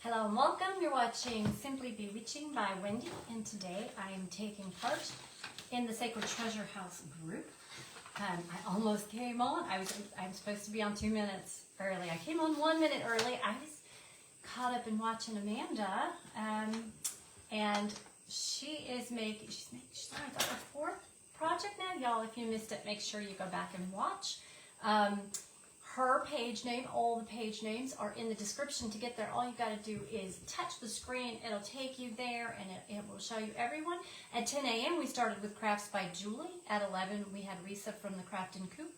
Hello and welcome. You're watching Simply Bewitching by Wendy, and today I am taking part in the Sacred Treasure House group. I almost came on. I'm supposed to be on 2 minutes early. I came on 1 minute early. I was caught up in watching Amanda, and she's starting her 4th project now. Y'all, if you missed it, make sure you go back and watch. Her page name, all the page names are in the description. To get there, all you got to do is touch the screen. It'll take you there, and it will show you everyone. At 10 a.m., we started with Crafts by Julie. At 11, we had Risa from the Craft and Coop.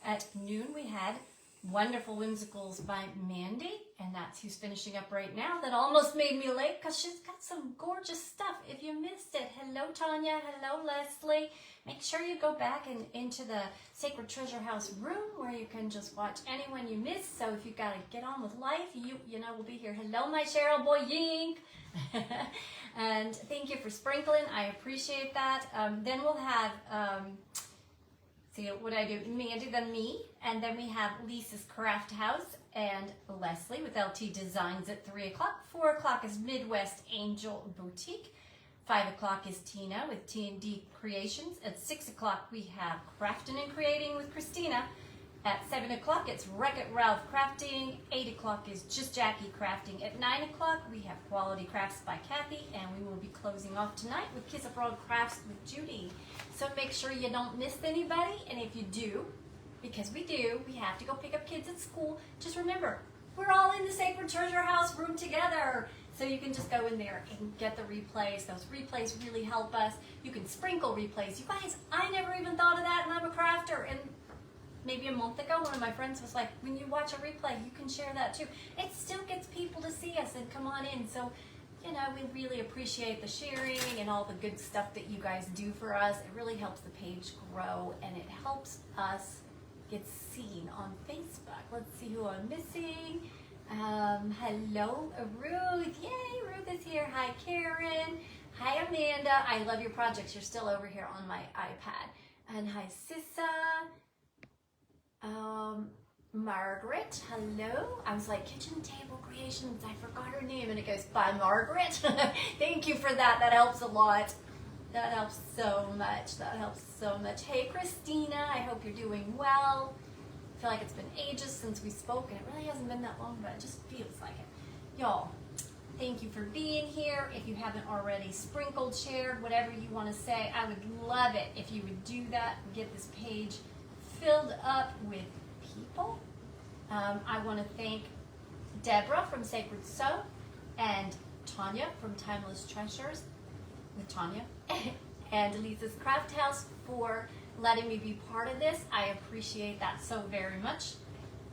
At noon, we had Wonderful Whimsicals by Mandy, and that's who's finishing up right now. That almost made me late because she's got some gorgeous stuff. If you missed it, hello Tanya, hello Leslie. Make sure you go back and into the Sacred Treasure House room where you can just watch anyone you missed. So if you got to get on with life, you know we'll be here. Hello my Cheryl Boy Yink. And thank you for sprinkling. I appreciate that. Then we'll have see what I do, Mandy, then me, and then we have Lisa's Craft House and Leslie with LT Designs at 3 o'clock. 4 o'clock is Midwest Angel Boutique. 5 o'clock is Tina with T&D Creations. At 6 o'clock we have Crafting and Creating with Christina. At 7 o'clock it's Wreck-It Ralph Crafting. 8 o'clock is Just Jackie Crafting. At 9 o'clock we have Quality Crafts by Kathy, and we will be closing off tonight with Kiss Abroad Crafts with Judy. So make sure you don't miss anybody, and if you do, because we do, we have to go pick up kids at school, just remember, we're all in the Sacred Treasure House room together. So you can just go in there and get the replays. Those replays really help us. You can sprinkle replays. You guys, I never even thought of that, and I'm a crafter. And maybe a month ago, one of my friends was like, when you watch a replay, you can share that too. It still gets people to see us and come on in. So, you know, we really appreciate the sharing and all the good stuff that you guys do for us. It really helps the page grow, and it helps us get seen on Facebook. Let's see who I'm missing. Hello, Ruth. Yay, Ruth is here. Hi, Karen. Hi, Amanda. I love your projects. You're still over here on my iPad. And hi, Sissa. Margaret, hello. I was like, Kitchen Table Creations. I forgot her name, and it goes by Margaret. Thank you for that. That helps a lot. That helps so much. That helps so much. Hey, Christina. I hope you're doing well. I feel like it's been ages since we spoke, and it really hasn't been that long, but it just feels like it. Y'all, thank you for being here. If you haven't already sprinkled, shared, whatever you want to say, I would love it if you would do that and get this page filled up with people. I want to thank Deborah from Sacred Sew and Tanya from Timeless Treasures with Tanya and Lisa's Craft House for letting me be part of this. I appreciate that so very much.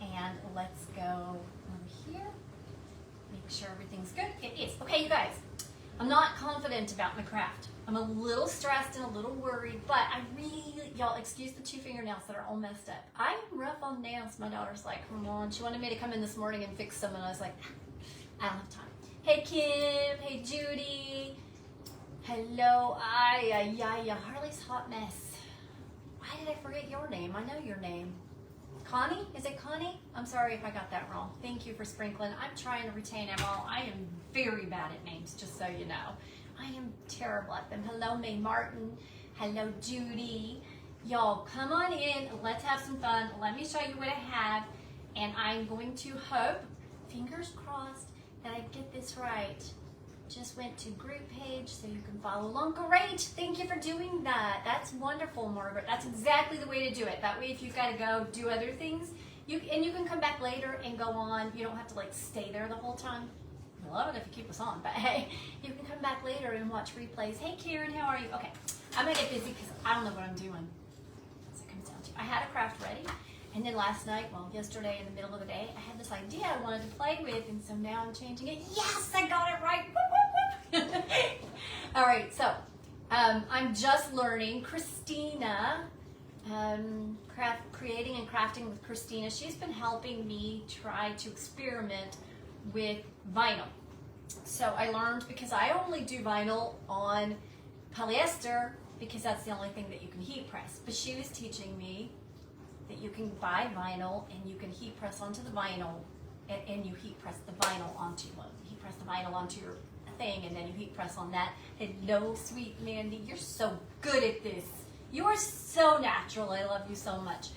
And let's go over here. Make sure everything's good. It is. Okay, you guys, I'm not confident about my craft. I'm a little stressed and a little worried, but I really, y'all, excuse the 2 fingernails that are all messed up. I'm rough on nails. My daughter's like, come on. She wanted me to come in this morning and fix them, and I was like, I don't have time. Hey, Kim. Hey, Judy. Hello. Harley's Hot Mess. Why did I forget your name? I know your name. Connie? Is it Connie? I'm sorry if I got that wrong. Thank you for sprinkling. I'm trying to retain them all. I am very bad at names, just so you know. I am terrible at them. Hello, May Martin. Hello, Judy. Y'all, come on in. Let's have some fun. Let me show you what I have. And I'm going to hope, fingers crossed, that I get this right. Just went to group page so you can follow along. Great. Thank you for doing that. That's wonderful, Margaret. That's exactly the way to do it. That way, if you've got to go do other things, you can come back later and go on. You don't have to like stay there the whole time. I love it if you keep us on, but hey, you can come back later and watch replays. Hey, Karen, how are you? Okay, I'm gonna get busy because I don't know what I'm doing. So it comes down to, I had a craft ready, and then last night, well, yesterday in the middle of the day, I had this idea I wanted to play with, and so now I'm changing it. Yes, I got it right. Whoop, whoop, whoop. All right, so I'm just learning. Christina, creating and crafting with Christina. She's been helping me try to experiment with vinyl. So I learned, because I only do vinyl on polyester because that's the only thing that you can heat press. But she was teaching me that you can buy vinyl and you can heat press onto the vinyl and you heat press the vinyl onto your thing, and then you heat press on that. Hello, sweet Mandy, you're so good at this. You are so natural. I love you so much.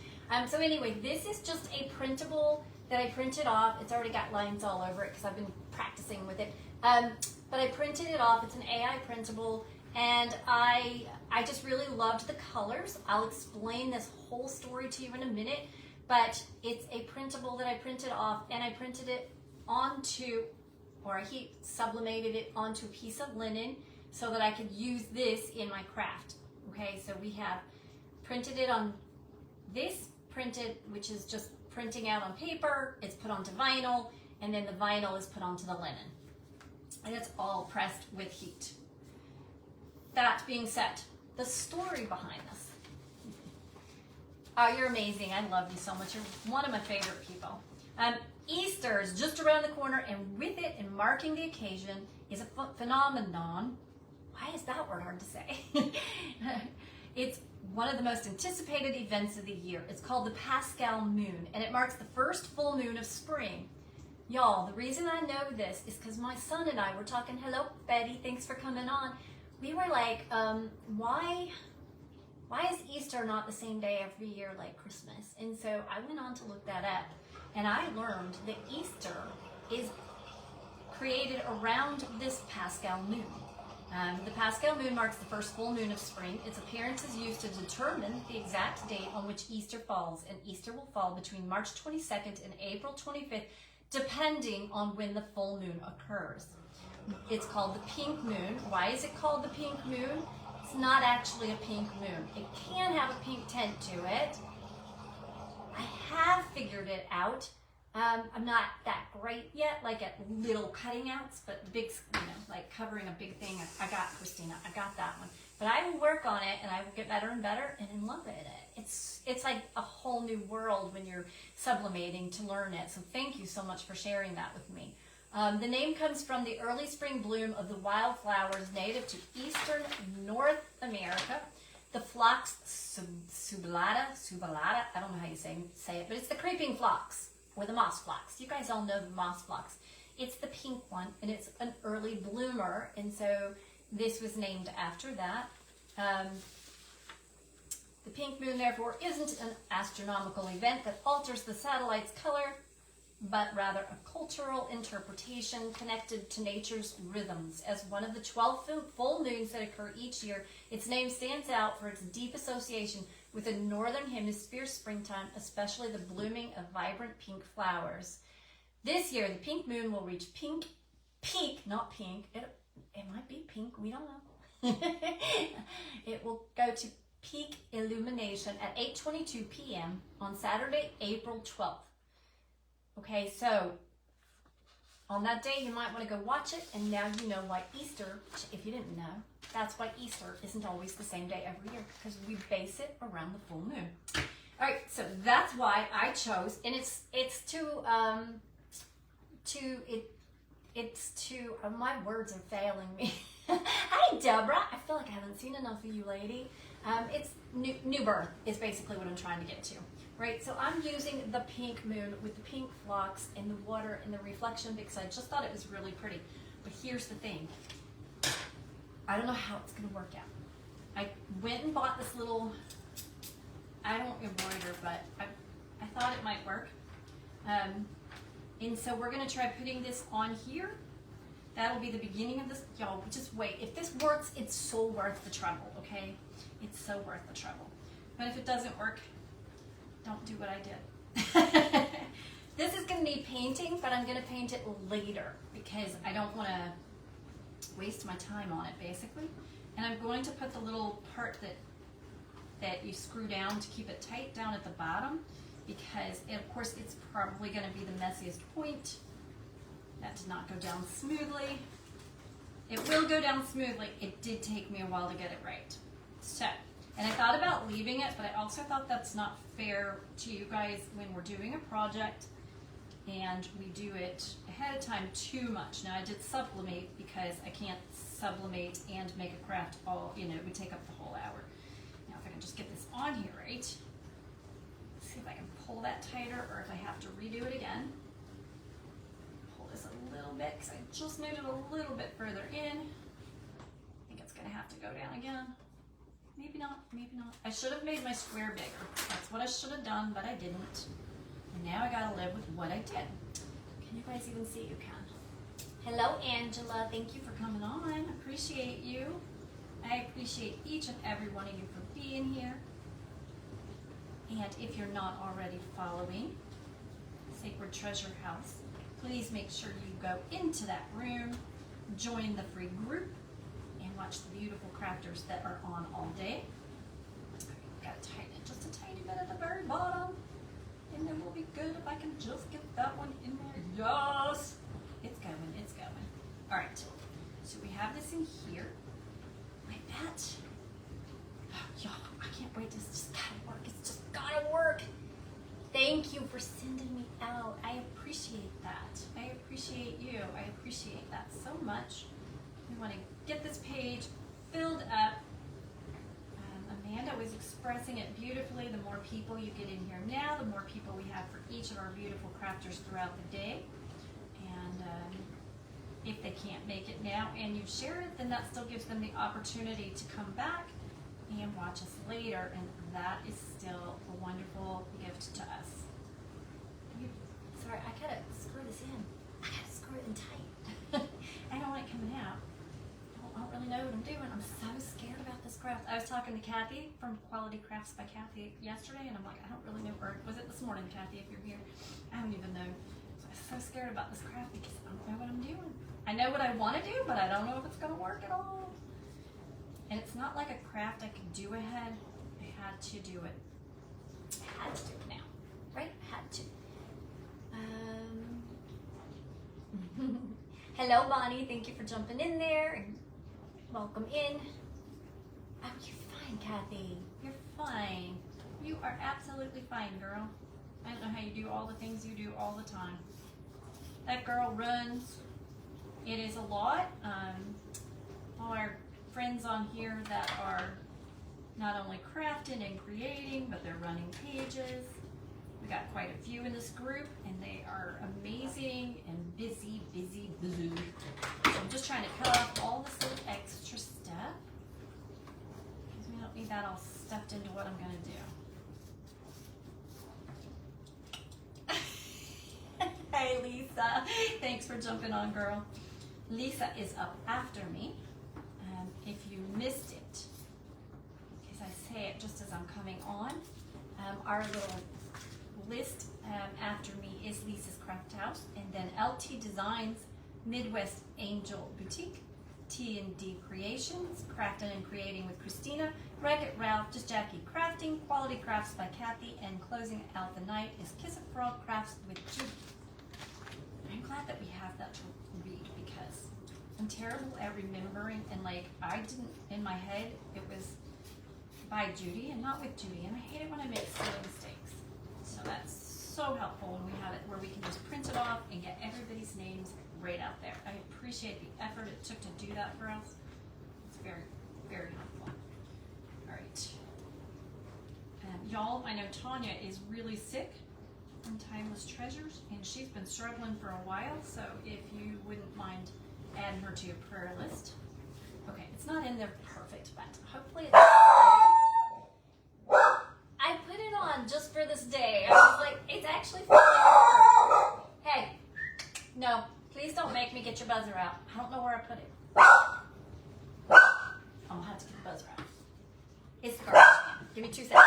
So anyway, this is just a printable that I printed off. It's already got lines all over it because I've been practicing with it. But I printed it off. It's an AI printable, and I just really loved the colors. I'll explain this whole story to you in a minute, but it's a printable that I printed off, and I printed it onto, or I heat sublimated it onto a piece of linen so that I could use this in my craft. Okay, so we have printed it on this printed, which is just printing out on paper. It's put onto vinyl, and then the vinyl is put onto the linen. And it's all pressed with heat. That being said, the story behind this. Oh, you're amazing. I love you so much. You're one of my favorite people. Easter is just around the corner, and with it, and marking the occasion, is a phenomenon. Why is that word hard to say? It's one of the most anticipated events of the year. It's called the Paschal Moon, and it marks the first full moon of spring. Y'all, the reason I know this is because my son and I were talking. Hello, Betty, thanks for coming on. We were like, why is Easter not the same day every year like Christmas? And so I went on to look that up, and I learned that Easter is created around this Paschal Moon. The Paschal Moon marks the first full moon of spring. Its appearance is used to determine the exact date on which Easter falls, and Easter will fall between March 22nd and April 25th, depending on when the full moon occurs. It's called the pink moon. Why is it called the pink moon? It's not actually a pink moon. It can have a pink tint to it. I have figured it out. I'm not that great yet, like at little cutting outs, but big, like covering a big thing. I got, Christina, I got that one. But I will work on it, and I will get better and better, and in love with it. It's like a whole new world when you're sublimating to learn it. So thank you so much for sharing that with me. The name comes from the early spring bloom of the wildflowers native to eastern North America. The phlox subulata, I don't know how you say it, but it's the creeping phlox, or the moss phlox. You guys all know the moss phlox. It's the pink one, and it's an early bloomer, and so this was named after that. The pink moon, therefore, isn't an astronomical event that alters the satellite's color, but rather a cultural interpretation connected to nature's rhythms. As one of the 12 full moons that occur each year, its name stands out for its deep association with the northern hemisphere springtime, especially the blooming of vibrant pink flowers. This year, the pink moon will reach peak, not pink. It might be pink, we don't know. It will go to peak illumination at 8:22 p.m. on Saturday, April 12th. Okay, so on that day, you might want to go watch it, and now you know why Easter, if you didn't know, that's why Easter isn't always the same day every year, because we base it around the full moon. All right, so that's why I chose, and my words are failing me. Hi, Deborah. I feel like I haven't seen enough of you, lady. It's new birth is basically what I'm trying to get to. Right, so I'm using the pink moon with the pink phlox and the water and the reflection because I just thought it was really pretty. But here's the thing. I don't know how it's going to work out. I went and bought this little, I don't embroider, but I thought it might work. And so we're going to try putting this on here. That'll be the beginning of this. Y'all, just wait. If this works, it's so worth the trouble, okay? It's so worth the trouble. But if it doesn't work, don't do what I did. This is going to need painting, but I'm going to paint it later because I don't want to waste my time on it, basically. And I'm going to put the little part that you screw down to keep it tight down at the bottom because, of course, it's probably going to be the messiest point. That did not go down smoothly. It will go down smoothly. It did take me a while to get it right. So, and I thought about leaving it, but I also thought that's not fair to you guys when we're doing a project and we do it ahead of time too much. Now I did sublimate because I can't sublimate and make a craft all, it would take up the whole hour. Now if I can just get this on here right, let's see if I can pull that tighter or if I have to redo it again. just made it a little bit further in. I think it's gonna have to go down again. Maybe not, maybe not. I should have made my square bigger. That's what I should have done, but I didn't. And now I gotta live with what I did. Can you guys even see? You can. Hello, Angela. Thank you for coming on. Appreciate you. I appreciate each and every one of you for being here. And if you're not already following Sacred Treasure House, please make sure you go into that room, join the free group, and watch the beautiful crafters that are on all day. Gotta tighten it just a tiny bit at the very bottom, and then we'll be good if I can just get that one in there. Yes! It's going, it's going. All right, so we have this in here. I bet. Oh, y'all, I can't wait. This just gotta work. It's just gotta work. Thank you for sending me out. I appreciate that. I appreciate you. I appreciate that so much. We want to get this page filled up. Amanda was expressing it beautifully. The more people you get in here now, the more people we have for each of our beautiful crafters throughout the day. And if they can't make it now and you share it, then that still gives them the opportunity to come back and watch us later, and that is still a wonderful gift to us. Sorry, I gotta screw this in. I gotta screw it in tight. I don't like coming out. I don't really know what I'm doing. I'm so scared about this craft. I was talking to Kathy from Quality Crafts by Kathy yesterday, and I'm like, I don't really know, or was it this morning, Kathy, if you're here? I don't even know. So I'm so scared about this craft because I don't know what I'm doing. I know what I want to do, but I don't know if it's going to work at all. And it's not like a craft I could do ahead. I had to do it. I had to do it now, right? I had to. Hello, Bonnie. Thank you for jumping in there. And welcome in. Oh, you're fine, Kathy. You're fine. You are absolutely fine, girl. I don't know how you do all the things you do all the time. That girl runs. It is a lot. All our friends on here that are not only crafting and creating, but they're running pages. We got quite a few in this group, and they are amazing and busy. So I'm just trying to cut off all this little extra stuff, because we don't need that all stuffed into what I'm going to do. Hey, Lisa. Thanks for jumping on, girl. Lisa is up after me. If you missed it, because I say it just as I'm coming on, our little list after me is Lisa's Craft House, and then LT Designs, Midwest Angel Boutique, T&D Creations, Crafting and Creating with Christina, Wreck-It Ralph, Just Jackie Crafting, Quality Crafts by Kathy, and closing out the night is Kiss It Frog Crafts with Judy. I'm glad that we have that to read, because I'm terrible at remembering, and like I didn't, in my head, it was by Judy and not with Judy, and I hate it when I make silly mistakes. So that's so helpful when we have it where we can just print it off and get everybody's names right out there. I appreciate the effort it took to do that for us. It's very, very helpful. All right. Y'all, I know Tanya is really sick from Timeless Treasures, and she's been struggling for a while, so if you wouldn't mind adding her to your prayer list. Okay, it's not in there perfect, but hopefully it's I put it on just for this day. I was like, it's actually for later. Hey, no, please don't make me get your buzzer out. I don't know where I put it. I'm gonna have to get the buzzer out. It's the garbage can. Give me 2 seconds.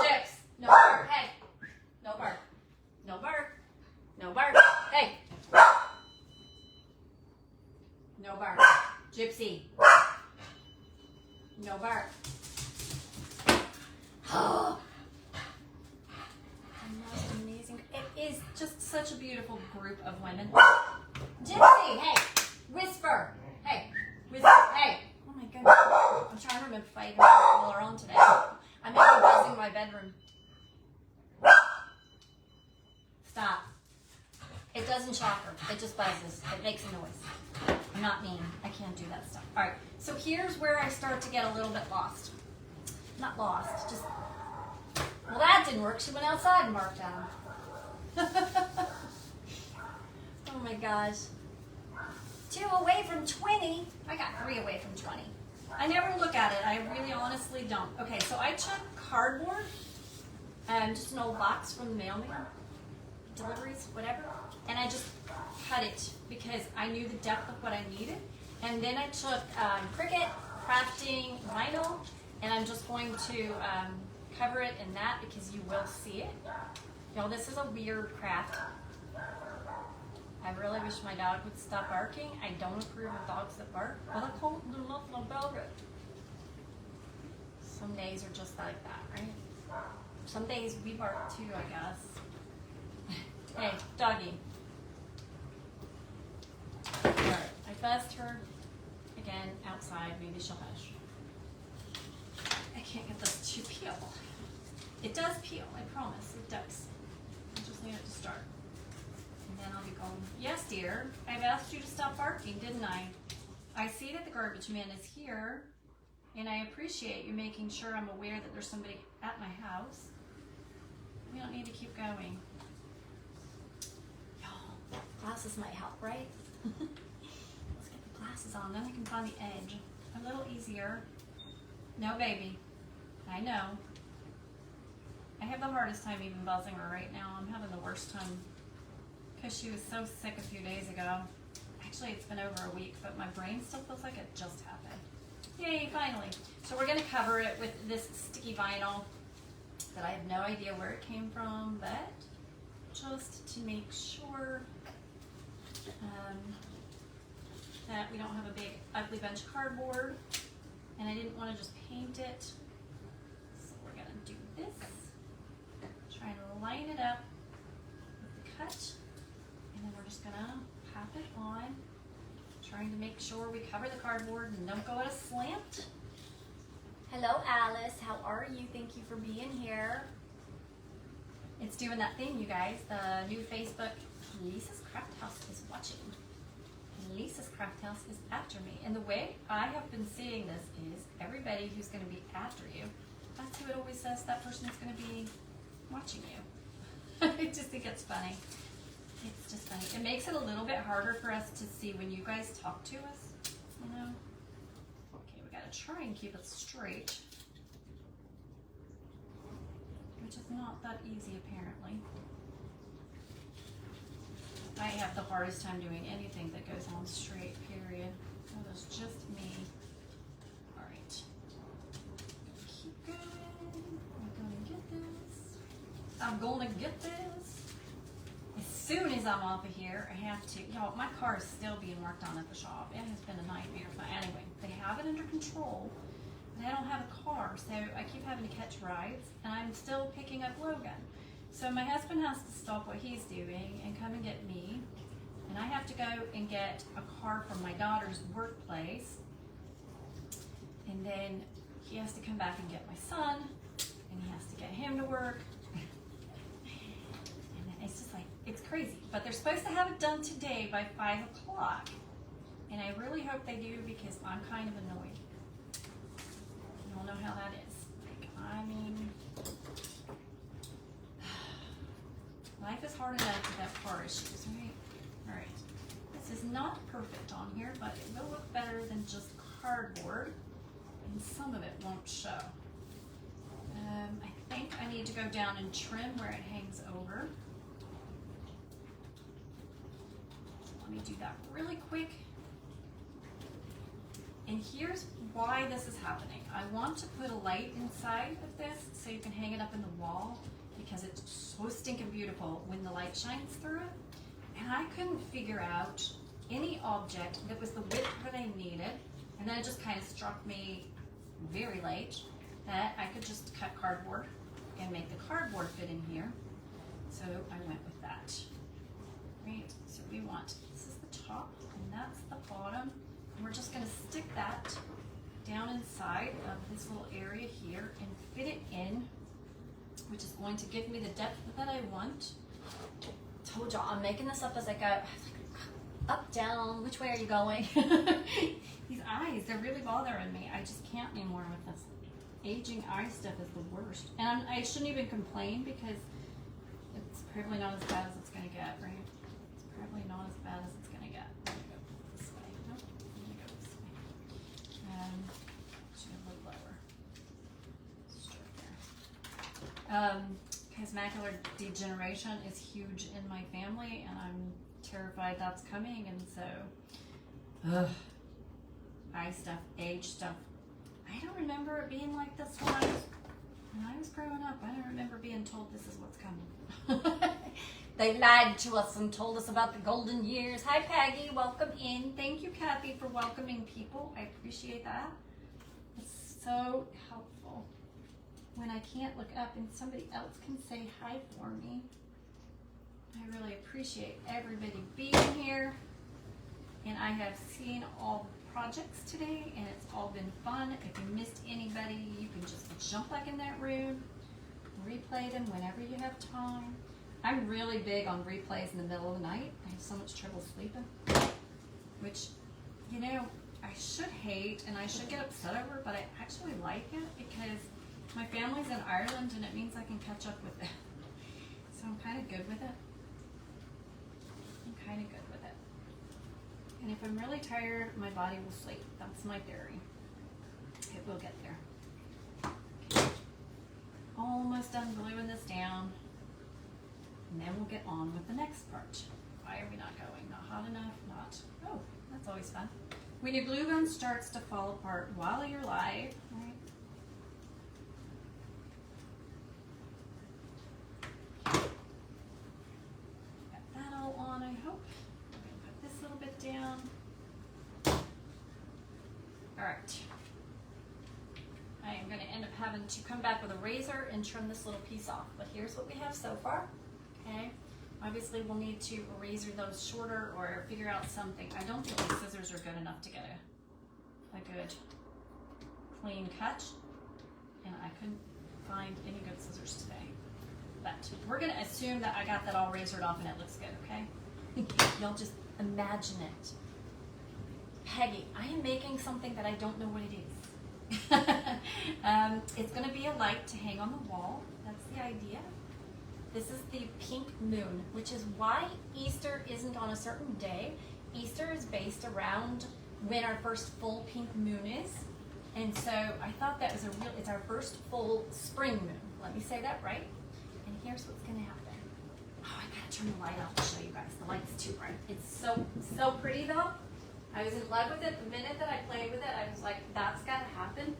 Jips, no bark. Hey, no bark. No bark. No bark. Hey. No bark. Gypsy. No bark. Oh, the most amazing. It is just such a beautiful group of women. Gypsy, hey. Whisper. Hey. Whisper. Hey. Oh my goodness. I'm trying to remember if I even have people are on today. I may be buzzing my bedroom. Stop. It doesn't shock her. It just buzzes. It makes a noise. I'm not mean. I can't do that stuff. All right. So here's where I start to get a little bit lost. Not lost. Just, well, that didn't work. She went outside and marked down. Oh my gosh. 2 away from 20. I got 3 away from 20. I never look at it. I really honestly don't. Okay, so I took cardboard, just an old box from the mailman, deliveries, whatever, and I just cut it because I knew the depth of what I needed. And then I took Cricut crafting vinyl, and I'm just going to cover it in that because you will see it. Y'all, this is a weird craft. I really wish my dog would stop barking. I don't approve of dogs that bark, but I can't do nothing about it. Some days are just like that, right? Some days we bark too, I guess. Hey, doggy. Alright, I fussed her again outside. Maybe she'll hush. I can't get this to peel. It does peel, I promise. It does. I just need it to start. And then I'll be going, yes, dear. I've asked you to stop barking, didn't I? I see that the garbage man is here, and I appreciate you making sure I'm aware that there's somebody at my house. We don't need to keep going. Y'all, glasses might help, right? Let's get the glasses on, then I can find the edge. A little easier. No, baby. I know. I have the hardest time even buzzing her right now. I'm having the worst time because she was so sick a few days ago. Actually, it's been over a week, but my brain still feels like it just happened. Yay, finally. So we're going to cover it with this sticky vinyl that I have no idea where it came from, but just to make sure that we don't have a big ugly bunch of cardboard. And I didn't want to just paint it. So we're going to do this. Try and line it up with the cut. And then we're just going to pop it on. Trying to make sure we cover the cardboard and don't go at a slant. Hello, Alice. How are you? Thank you for being here. It's doing that thing, you guys. The new Facebook, Lisa's Craft House is watching. And Lisa's Craft House is after me. And the way I have been seeing this is everybody who's going to be after you, that's who it always says that person is going to be watching you. I just think it's funny. It's just funny. It makes it a little bit harder for us to see when you guys talk to us, you know. Okay, we gotta try and keep it straight, which is not that easy apparently. I have the hardest time doing anything that goes on straight, period. That is just me. All right. Keep going. I'm gonna get this. I'm gonna get this. As soon as I'm off of here, I have to, y'all, my car is still being worked on at the shop. It has been a nightmare. But anyway, they have it under control, and I don't have a car, so I keep having to catch rides, and I'm still picking up Logan. So my husband has to stop what he's doing and come and get me, and I have to go and get a car from my daughter's workplace, and then he has to come back and get my son, and he has to get him to work. It's just like, it's crazy. But they're supposed to have it done today by 5 o'clock. And I really hope they do because I'm kind of annoyed. You all know how that is. Like, I mean, life is hard enough without car issues, right? Alright. This is not perfect on here, but it will look better than just cardboard. And some of it won't show. I think I need to go down and trim where it hangs over. Let me do that really quick. And here's why this is happening. I want to put a light inside of this so you can hang it up in the wall because it's so stinking beautiful when the light shines through it. And I couldn't figure out any object that was the width that I needed. And then it just kind of struck me very late that I could just cut cardboard and make the cardboard fit in here. So I went with that. Right, so we want, this is the top and that's the bottom. And we're just gonna stick that down inside of this little area here and fit it in, which is going to give me the depth that I want. Told y'all, I'm making this up as I go. I was like, up, down, which way are you going? These eyes, they're really bothering me. I just can't anymore with this. Aging eye stuff is the worst. And I shouldn't even complain because it's probably not as bad as it's gonna get, right? Probably not as bad as it's gonna get. Go this way. Because macular degeneration is huge in my family, and I'm terrified that's coming, and so, eye stuff, age stuff. I don't remember it being like this when I was growing up. I don't remember being told this is what's coming. They lied to us and told us about the golden years. Hi, Peggy. Welcome in. Thank you, Kathy, for welcoming people. I appreciate that. It's so helpful when I can't look up and somebody else can say hi for me. I really appreciate everybody being here. And I have seen all the projects today, and it's all been fun. If you missed anybody, you can just jump back in that room, replay them whenever you have time. I'm really big on replays in the middle of the night. I have so much trouble sleeping, which, you know, I should hate and I should get upset over, but I actually like it because my family's in Ireland and it means I can catch up with it. So I'm kind of good with it. And if I'm really tired, my body will sleep. That's my theory. It will get there. Okay. Almost done gluing this down. And then we'll get on with the next part. Why are we not going? Not hot enough? Not. Oh, that's always fun. When your glue gun starts to fall apart while you're live, right? Got that all on, I hope. I'm going to put this little bit down. All right. I am going to end up having to come back with a razor and trim this little piece off. But here's what we have so far. Okay. Obviously, we'll need to razor those shorter or figure out something. I don't think these scissors are good enough to get a good clean cut. And I couldn't find any good scissors today. But we're going to assume that I got that all razored off and it looks good, okay? Y'all just imagine it. Peggy, I am making something that I don't know what it is. It's going to be a light to hang on the wall. That's the idea. This is the pink moon, which is why Easter isn't on a certain day. Easter is based around when our first full pink moon is. And so I thought that was it's our first full spring moon. Let me say that right. And here's what's going to happen. Oh, I got to turn the light off to show you guys. The light's too bright. It's so pretty though. I was in love with it. The minute that I played with it, I was like, that's got to happen.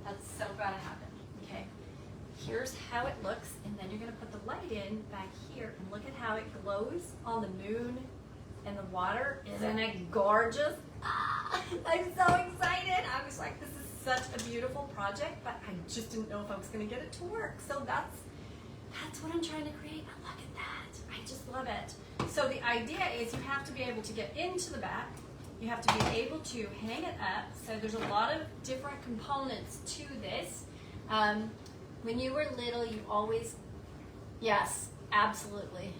That's so got to happen. Okay. Here's how it looks, and then you're going to put the light in back here, and look at how it glows on the moon and the water. Isn't it gorgeous? Ah, I'm so excited. I was like, this is such a beautiful project, but I just didn't know if I was going to get it to work. So that's what I'm trying to create. But look at that. I just love it. So the idea is you have to be able to get into the back. You have to be able to hang it up. So there's a lot of different components to this. When you were little, you always, yes, absolutely,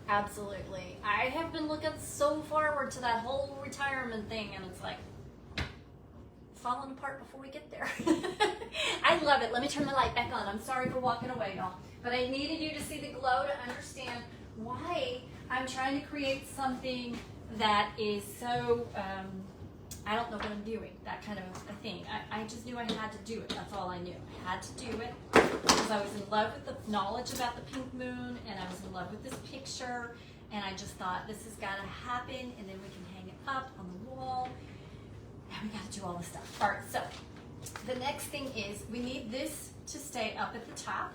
absolutely. I have been looking so forward to that whole retirement thing, and it's like falling apart before we get there. I love it. Let me turn the light back on. I'm sorry for walking away, y'all, but I needed you to see the glow to understand why I'm trying to create something that is so, I don't know what I'm doing, that kind of a thing. I just knew I had to do it. That's all I knew. I had to do it because I was in love with the knowledge about the pink moon, and I was in love with this picture, and I just thought this has got to happen, and then we can hang it up on the wall, and we got to do all the stuff. All right, so the next thing is we need this to stay up at the top.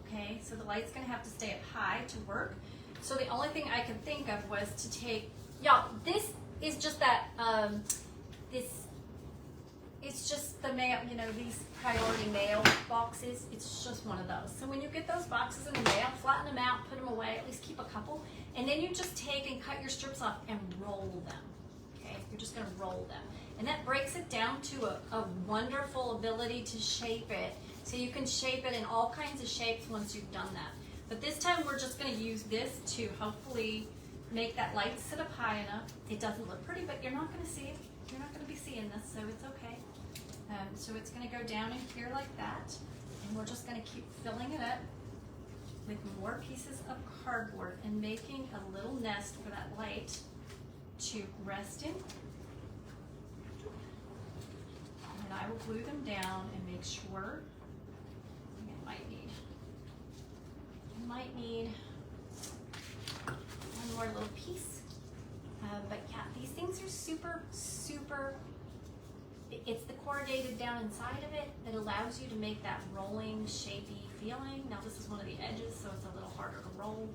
Okay, so the light's going to have to stay up high to work. So the only thing I could think of was to take, y'all, this is just that, it's just the mail, you know, these priority mail boxes. It's just one of those. So when you get those boxes in the mail, flatten them out, put them away, at least keep a couple, and then you just take and cut your strips off and roll them. Okay, you're just going to roll them. And that breaks it down to a wonderful ability to shape it. So you can shape it in all kinds of shapes once you've done that. But this time we're just going to use this to hopefully make that light sit up high enough. It doesn't look pretty, but you're not going to see it. You're not going to be seeing this, so it's okay. So it's going to go down in here like that, and we're just going to keep filling it up with more pieces of cardboard and making a little nest for that light to rest in. And I will glue them down and make sure, I might need You might need one more little piece. But yeah, these things are super, it's the corrugated down inside of it that allows you to make that rolling, shapy feeling. Now this is one of the edges, so it's a little harder to roll.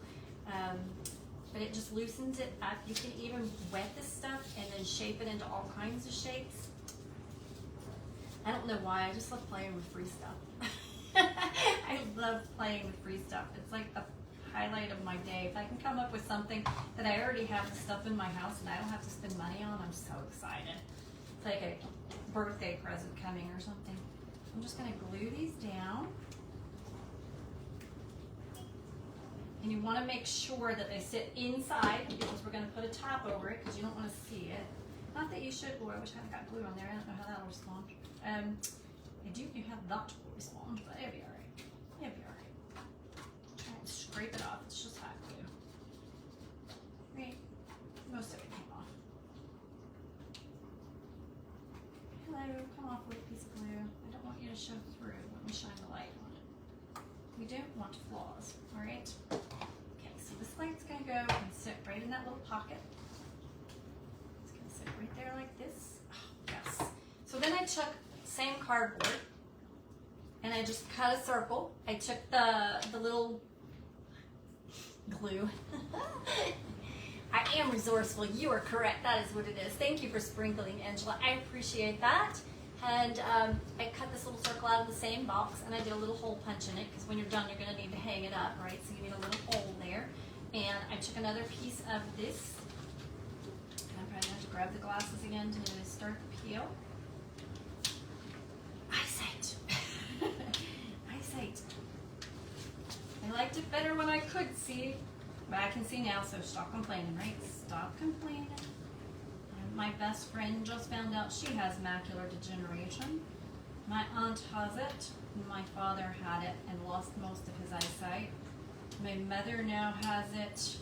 But it just loosens it up. You can even wet this stuff and then shape it into all kinds of shapes. I don't know why, I just love playing with free stuff. I love playing with free stuff. It's like the highlight of my day. If I can come up with something that I already have the stuff in my house and I don't have to spend money on, I'm so excited. It's like a birthday present coming or something. I'm just gonna glue these down. And you wanna make sure that they sit inside because we're gonna put a top over it because you don't wanna see it. Not that you should, oh, I wish I had got glue on there. I don't know how that'll respond. I do have that will respond, but it'll be all right. It'll be all right. Try and scrape it off. It's just hot glue. Right? Most of it came off. Hello, come off with a piece of glue. I don't want you to show through. Let me shine the light on it. We don't want flaws, all right? Okay, so this light's gonna go and sit right in that little pocket. It's gonna sit right there like this. Oh, yes. So then I took same cardboard and I just cut a circle. I took the little glue. I am resourceful. You are correct. That is what it is. Thank you for sprinkling, Angela. I appreciate that. And I cut this little circle out of the same box and I did a little hole punch in it because when you're done, you're going to need to hang it up, right? So you need a little hole there. And I took another piece of this. I'm probably going to have to grab the glasses again to start the peel. Eyesight. Eyesight. I liked it better when I could see, but I can see now, so stop complaining, right? Stop complaining. And my best friend just found out she has macular degeneration. My aunt has it. My father had it and lost most of his eyesight. My mother now has it.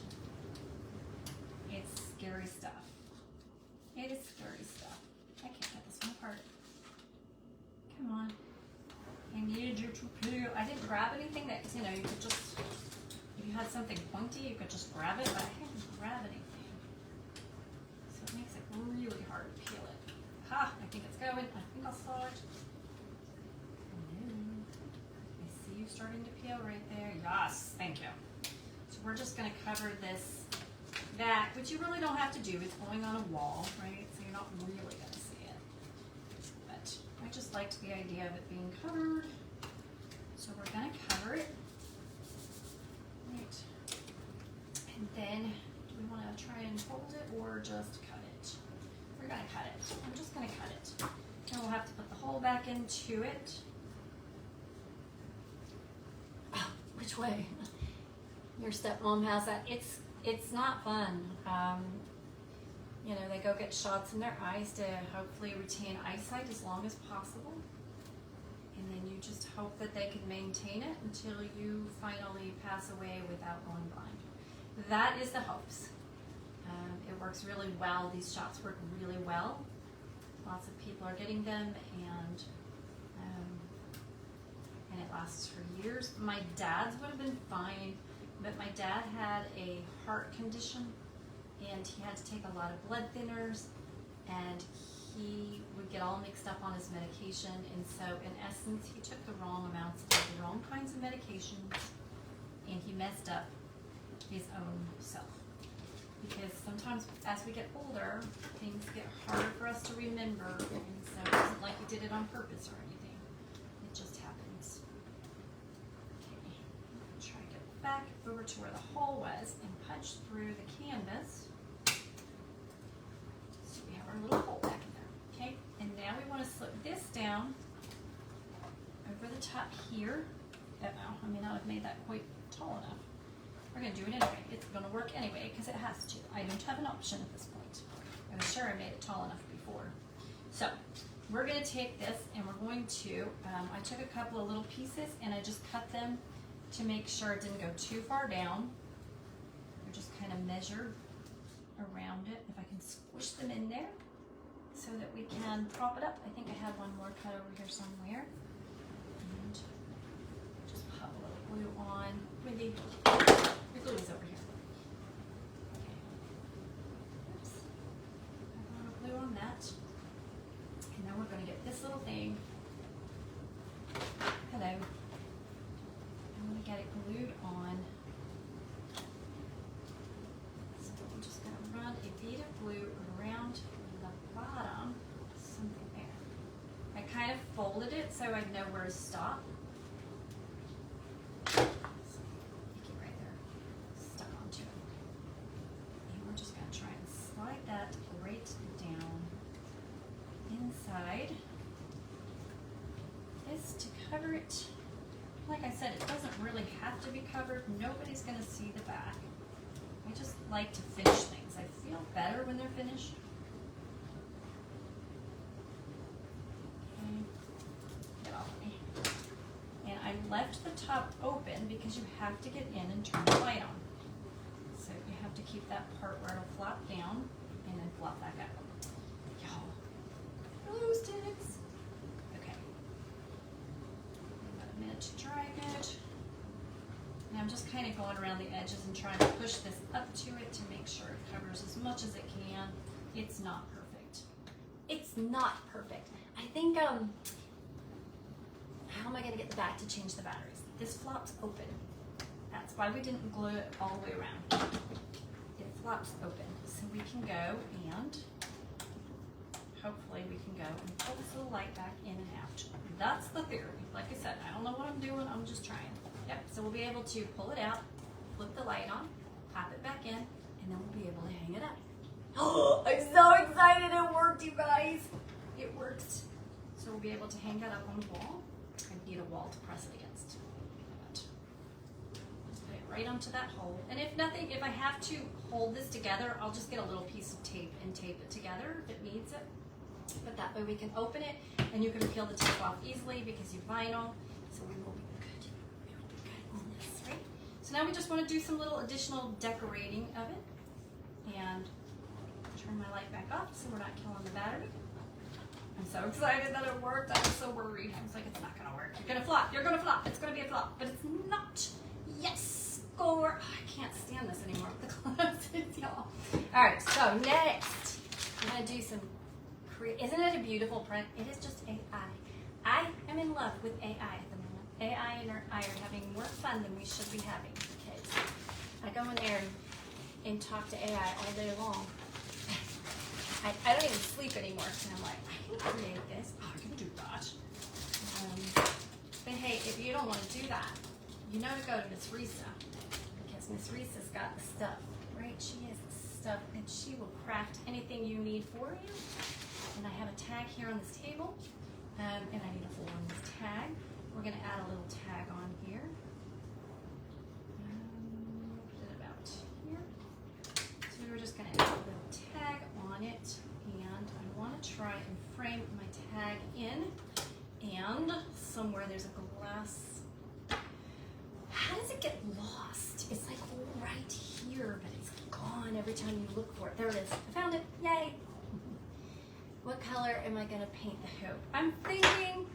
It's scary stuff. It is scary stuff. I can't get this one apart. Come on. I needed you to peel. I didn't grab anything that, you know, you could just, if you had something pointy, you could just grab it, but I can't grab anything. So it makes it really hard to peel it. Ha! I think it's going. I think I saw it. No. I see you starting to peel right there. Yes, thank you. So we're just going to cover this back, which you really don't have to do. It's going on a wall, right? So you're not really going to see it. But I just liked the idea of it being covered. So we're going to cover it. Right. And then, do we want to try and fold it or just cut it? We're going to cut it. I'm just going to cut it. And we'll have to put the hole back into it. Oh, which way? Your stepmom has that. It's not fun. You know, they go get shots in their eyes to hopefully retain eyesight as long as possible. And then you just hope that they can maintain it until you finally pass away without going blind. That is the hopes. It works really well. These shots work really well. Lots of people are getting them, and it lasts for years. My dad's would have been fine, but my dad had a heart condition, and he had to take a lot of blood thinners, and he would get all mixed up on his medication, and so in essence he took the wrong amounts of the wrong kinds of medications, and he messed up his own self. Because sometimes as we get older, things get harder for us to remember, and so it wasn't like he did it on purpose or anything. It just happens. Okay, I'm try to get back over to where the hole was and punch through the canvas. So we have our little hole back in there. Okay, and now we want to slip this down over the top here. I may not have made that quite tall enough. We're going to do it anyway. It's going to work anyway because it has to. I don't have an option at this point. I was sure I made it tall enough before. So we're going to take this and we're going to, I took a couple of little pieces and I just cut them to make sure it didn't go too far down. I just kind of measured around it. If I can squish them in there so that we can prop it up. I think I have one more cut over here somewhere. And just pop a little glue on. Wendy, your glue is over here. Okay. Oops. I want to glue on that. And then we're going to get this little thing. Hello. I'm going to get it glued on. So I'm just going to run a bead of glue around the bottom. Something there. I kind of folded it so I know where to stop. So make it right there, stuck onto it. And we're just going to try and slide that right down inside this to cover it. Like I said, it doesn't really have to be covered. Nobody's going to see the back. I just like to finish things. I feel better when they're finished. Okay. Get off of me. And I left the top open because you have to get in and turn the light on. So you have to keep that part where it'll flop down and then flop back up. Y'all, glue sticks. Okay. About a minute to dry it. And I'm just kind of going around the edges and trying to push this up to it to make sure it covers as much as it can. It's not perfect. It's not perfect. I think, how am I going to get the back to change the batteries? This flops open. That's why we didn't glue it all the way around. It flops open. So we can go and, hopefully we can go and pull this little light back in and out. That's the theory. Like I said, I don't know what I'm doing, I'm just trying. Yep, so we'll be able to pull it out, flip the light on, pop it back in, and then we'll be able to hang it up. Oh, I'm so excited it worked, you guys. It works. So we'll be able to hang that up on the wall. I need a wall to press it against. Just put it right onto that hole. And if nothing, if I have to hold this together, I'll just get a little piece of tape and tape it together if it needs it. But that way we can open it and you can peel the tape off easily because you vinyl. So we will be good. We will be good on this, right? So now we just want to do some little additional decorating of it. And turn my light back off so we're not killing the battery. I'm so excited that it worked. I was so worried. I was like, it's not going to work. You're going to flop. You're going to flop. It's going to be a flop. But it's not. Yes. Score. Oh, I can't stand this anymore with the glasses, y'all. All right. So next, I'm going to do some. Isn't it a beautiful print? It is just AI. I am in love with AI at the moment. AI and I are having more fun than we should be having. Okay. So I go in there and talk to AI all day long. I don't even sleep anymore, and I'm like, I can create this. Oh, I can do that. But hey, if you don't want to do that, you know to go to Miss Risa, because Miss Risa's got the stuff, right? She has the stuff, and she will craft anything you need for you. And I have a tag here on this table, and I need a hole on this tag. We're going to add a little tag on here. Put it about here. So we're just going to add a little tag on it, and I want to try and frame my tag in, and somewhere there's a glass. How does it get lost? It's like right here, but it's gone every time you look for it. There it is. I found it. Yay! What color am I going to paint the hoop? I'm thinking,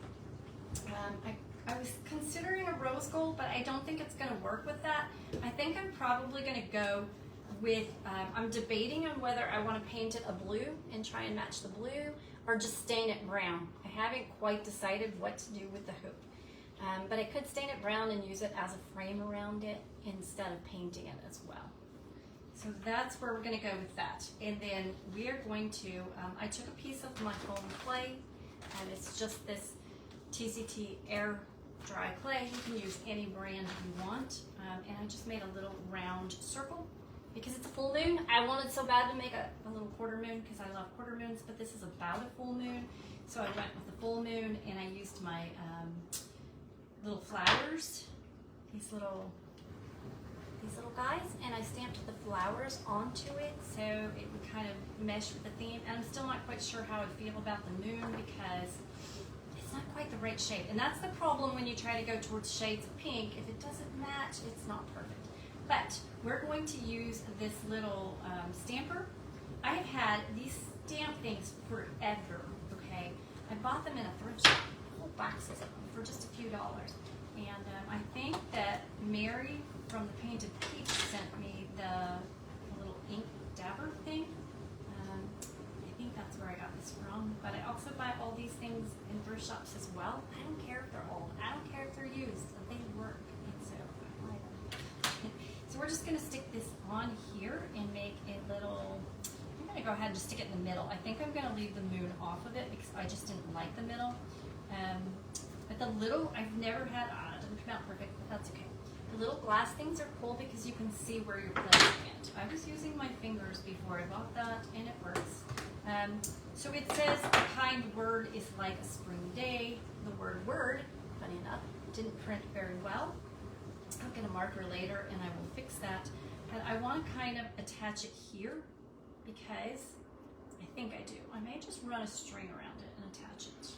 I was considering a rose gold, but I don't think it's going to work with that. I think I'm probably going to go with, I'm debating on whether I want to paint it a blue and try and match the blue, or just stain it brown. I haven't quite decided what to do with the hoop. But I could stain it brown and use it as a frame around it instead of painting it as well. So that's where we're going to go with that. And then we are going to, I took a piece of my foam clay, and it's just this TCT Air Dry Clay. You can use any brand you want. And I just made a little round circle. Because it's a full moon, I wanted so bad to make a little quarter moon because I love quarter moons, but this is about a full moon. So I went with the full moon, and I used my little flowers, these little guys, and I stamped the flowers onto it so it would kind of mesh with the theme. And I'm still not quite sure how I feel about the moon because it's not quite the right shade. And that's the problem when you try to go towards shades of pink. If it doesn't match, it's not perfect. But we're going to use this little stamper. I have had these stamp things forever, okay? I bought them in a thrift shop, whole boxes of them for just a few dollars. And I think that Mary from the Painted Peach sent me the little ink dabber thing. I think that's where I got this from. But I also buy all these things in thrift shops as well. I don't care if they're old. I don't care if they're used. They work. And so I buy them. So we're just going to stick this on here and make a little, I'm going to go ahead and just stick it in the middle. I think I'm going to leave the moon off of it because I just didn't like the middle. But the little, I've never had, it didn't come out perfect, but that's okay. The little glass things are cool because you can see where you're placing it. I was using my fingers before I bought that and it works. So it says a kind word is like a spring day. The word word, funny enough, didn't print very well. I'll get a marker later and I will fix that. But I want to kind of attach it here because I think I do. I may just run a string around it and attach it.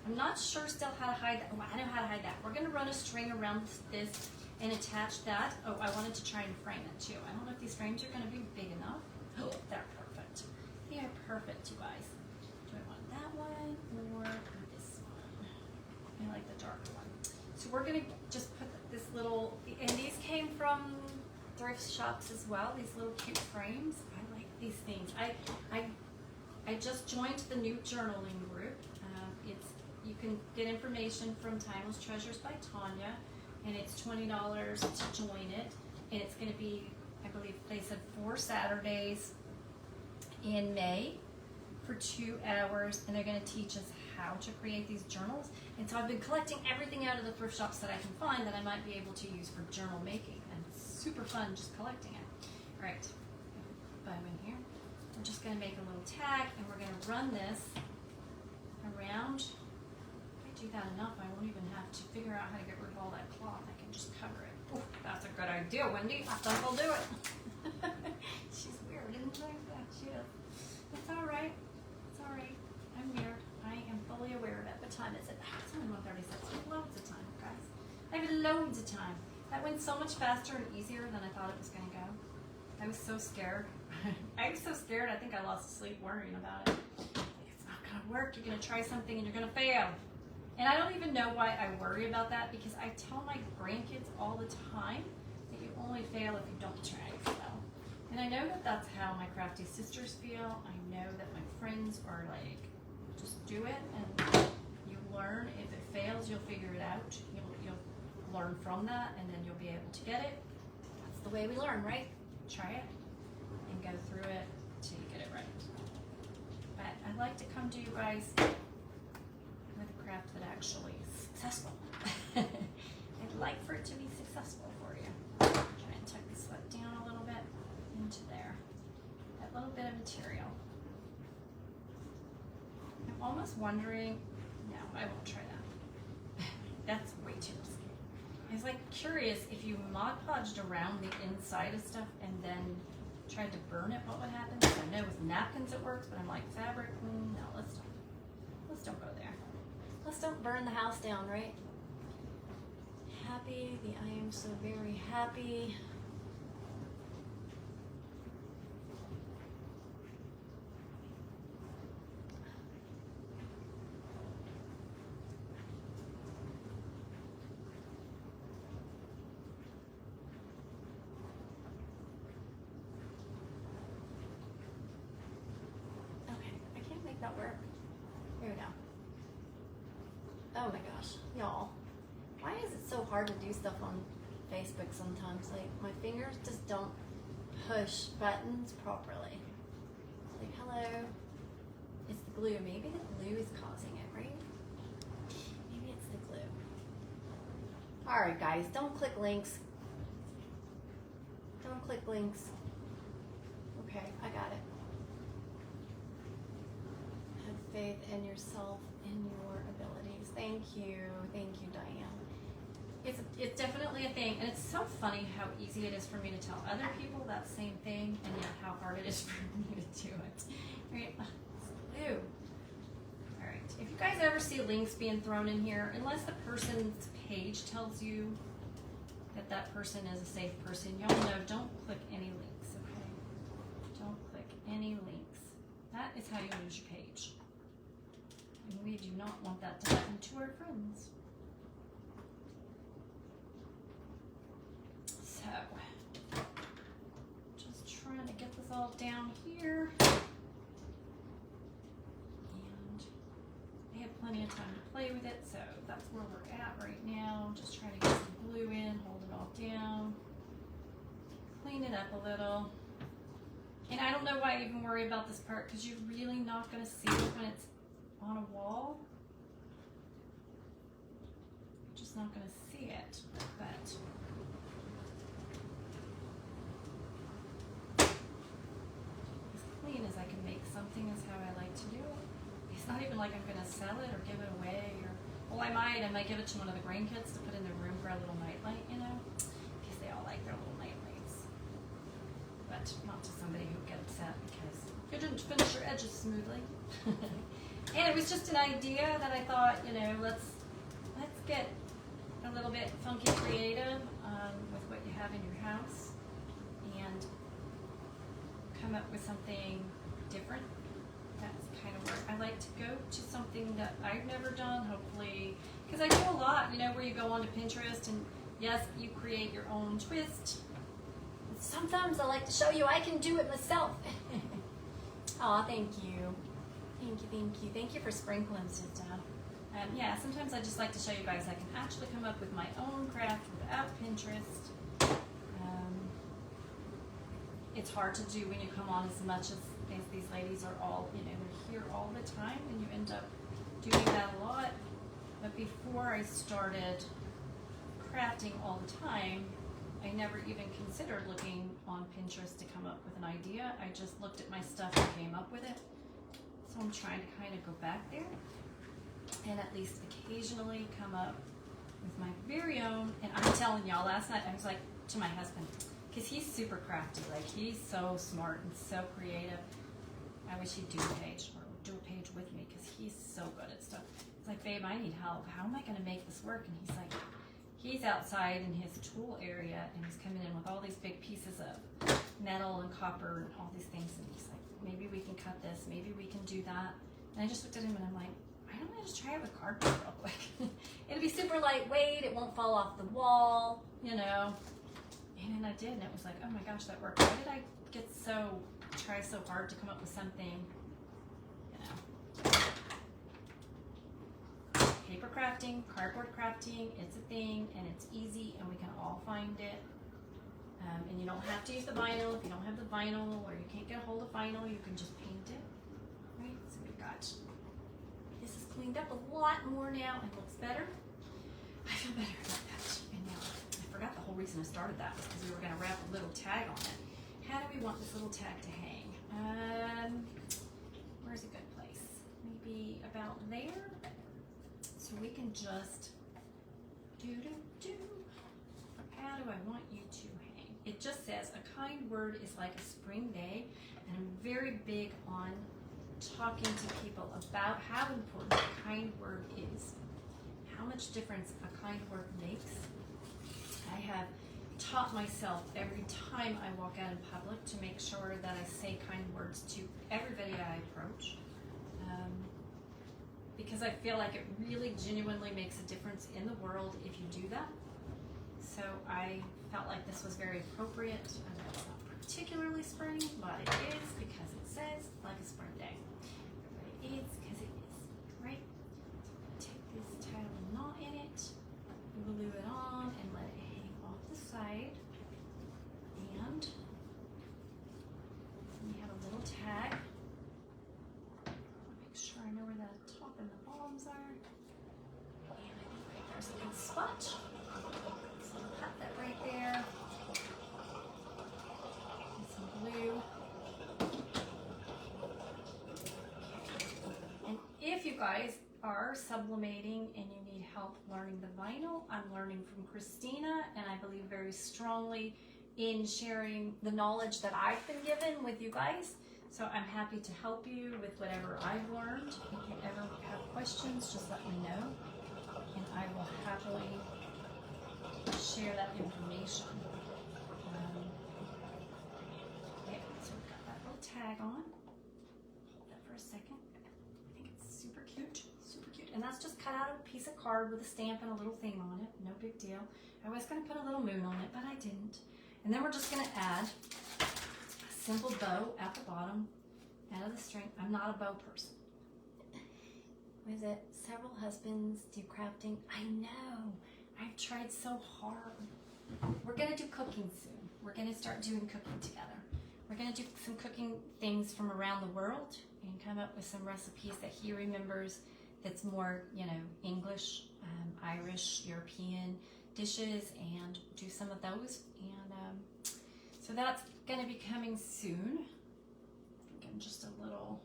I'm not sure still how to hide that. Oh, I know how to hide that. We're going to run a string around this and attach that. Oh, I wanted to try and frame it too. I don't know if these frames are going to be big enough. Oh, they're perfect. They are perfect, you guys. Do I want that one or this one? I like the darker one. So we're going to just put this little, and these came from thrift shops as well, these little cute frames. I like these things. I just joined the new journaling group. You can get information from Timeless Treasures by Tanya, and it's $20 to join it. And it's going to be, I believe they said 4 Saturdays in May for 2 hours, and they're going to teach us how to create these journals. And so I've been collecting everything out of the thrift shops that I can find that I might be able to use for journal making, and it's super fun just collecting it. All right, bow in here. We're just going to make a little tag, and we're going to run this around. Do that enough, I won't even have to figure out how to get rid of all that cloth. I can just cover it. Oh, that's a good idea, Wendy. I think I'll do it. She's weird, isn't she? Yeah, she is. It's all right. It's all right. I'm weird. I am fully aware of it. What time is it? It's only 1:36. I have loads of time, guys. I have loads of time. That went so much faster and easier than I thought it was going to go. I was so scared. I was so scared. I think I lost sleep worrying about it. It's not going to work. You're going to try something and you're going to fail. And I don't even know why I worry about that because I tell my grandkids all the time that you only fail if you don't try to fail. And I know that that's how my crafty sisters feel. I know that my friends are like, just do it and you learn. If it fails, you'll figure it out. You'll learn from that and then you'll be able to get it. That's the way we learn, right? Try it and go through it till you get it right. But I'd like to come to you guys with a craft that actually is successful. I'd like for it to be successful for you. Try and tuck this foot down a little bit into there. That little bit of material. I'm almost wondering, no, I won't try that. That's way too risky. I was like curious if you Mod Podged around the inside of stuff and then tried to burn it, what would happen? I know with napkins it works, but I'm like fabric, no, let's don't go there. Let's don't burn the house down, right? Happy, I am so very happy. Okay, I can't make that work. Here we go. Oh my gosh, y'all. Why is it so hard to do stuff on Facebook sometimes? Like, my fingers just don't push buttons properly. Like, hello. It's the glue. Maybe the glue is causing it, right? Maybe it's the glue. Alright, guys, don't click links. Don't click links. Okay, I got it. Have faith in yourself and your abilities. Thank you, Diane. It's definitely a thing, and it's so funny how easy it is for me to tell other people that same thing, and yet how hard it is for me to do it. Right? Ew. All right. If you guys ever see links being thrown in here, unless the person's page tells you that that person is a safe person, y'all know don't click any links. Okay? Don't click any links. That is how you lose your page. And we do not want that to happen to our friends. down here. And I have plenty of time to play with it, so that's where we're at right now. Just trying to get some glue in, hold it all down, clean it up a little. And I don't know why I even worry about this part, because you're really not going to see it when it's on a wall. You're just not going to see it, but as clean as I can make something is how I like to do it. It's not even like I'm going to sell it or give it away, or, well, I might give it to one of the grandkids to put in their room for a little nightlight, you know, because they all like their little nightlights. But not to somebody who would get upset because you didn't finish your edges smoothly. And it was just an idea that I thought, you know, let's get a little bit funky creative with what you have in your house and come up with something different. That's kind of where I like to go, to something that I've never done, hopefully, because I do a lot, you know, where you go onto Pinterest and yes, you create your own twist. Sometimes I like to show you I can do it myself. Aw, thank you. Thank you, thank you. Thank you for sprinkling stuff. Yeah, sometimes I just like to show you guys I can actually come up with my own craft without Pinterest. It's hard to do when you come on as much as these ladies are all, you know, they're here all the time and you end up doing that a lot. But before I started crafting all the time, I never even considered looking on Pinterest to come up with an idea. I just looked at my stuff and came up with it. So I'm trying to kind of go back there and at least occasionally come up with my very own. And I'm telling y'all, last night I was like to my husband, because he's super crafty, like he's so smart and so creative. I wish he'd do a page or do a page with me because he's so good at stuff. It's like, babe, I need help. How am I going to make this work? And he's like, he's outside in his tool area and he's coming in with all these big pieces of metal and copper and all these things. And he's like, maybe we can cut this, maybe we can do that. And I just looked at him and I'm like, why don't I just try it with cardboard real quick? It'll be super lightweight, it won't fall off the wall, you know. And then I did, and it was like, oh my gosh, that worked. Why did I try so hard to come up with something, you know. Paper crafting, cardboard crafting, it's a thing, and it's easy, and we can all find it. And you don't have to use the vinyl. If you don't have the vinyl, or you can't get a hold of vinyl, you can just paint it, right? So we've got, this is cleaned up a lot more now and looks better. I feel better about that. And now, I forgot the whole reason I started that was because we were going to wrap a little tag on it. How do we want this little tag to hang? Where's a good place? Maybe about there? So we can just how do I want you to hang? It just says, a kind word is like a spring day, and I'm very big on talking to people about how important a kind word is, how much difference a kind word makes. I have taught myself every time I walk out in public to make sure that I say kind words to everybody I approach, because I feel like it really genuinely makes a difference in the world if you do that. So I felt like this was very appropriate. I know it's not particularly spring, but it is because it says like a spring day. But it is because it is, right? So take this tile knot in it, glue it on, and let it hang off the side. And we have a little tag. Make sure I know where the top and the bottoms are. And I think there's a good spot. So I'll cut that right there. And some glue. And if you guys are sublimating and you need help learning the vinyl, I'm learning from Christina, and I believe very strongly in sharing the knowledge that I've been given with you guys. So I'm happy to help you with whatever I've learned. If you ever have questions, just let me know, and I will happily share that information. Okay, so we've got that little tag on. Hold that for a second. I think it's super cute, super cute. And that's just cut out of a piece of card with a stamp and a little thing on it. No big deal. I was going to put a little moon on it, but I didn't. And then we're just going to add a simple bow at the bottom, out of the string. I'm not a bow person. Was it several husbands do crafting? I know. I've tried so hard. We're gonna do cooking soon. We're gonna start doing cooking together. We're gonna do some cooking things from around the world and come up with some recipes that he remembers that's more, you know, English, Irish, European dishes, and do some of those. And so that's gonna be coming soon. Again, just a little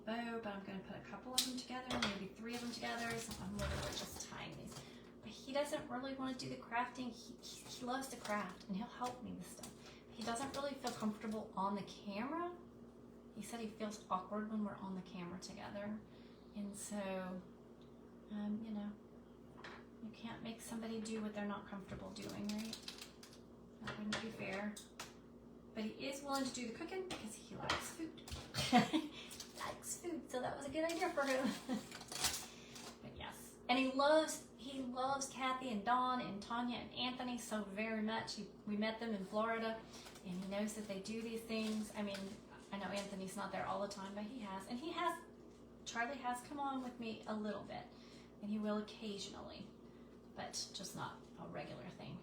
bow, but I'm going to put a couple of them together, maybe 3 of them together. So I'm literally just tying these. But he doesn't really want to do the crafting. He loves to craft, and he'll help me with stuff. But he doesn't really feel comfortable on the camera. He said he feels awkward when we're on the camera together. And so, you know, you can't make somebody do what they're not comfortable doing, right? That wouldn't be fair. But he is willing to do the cooking because he likes food. Likes food, so that was a good idea for him. But yes, and he loves Kathy and Dawn and Tanya and Anthony so very much. We met them in Florida, and he knows that they do these things. I mean, I know Anthony's not there all the time, but Charlie has come on with me a little bit, and he will occasionally, but just not a regular thing.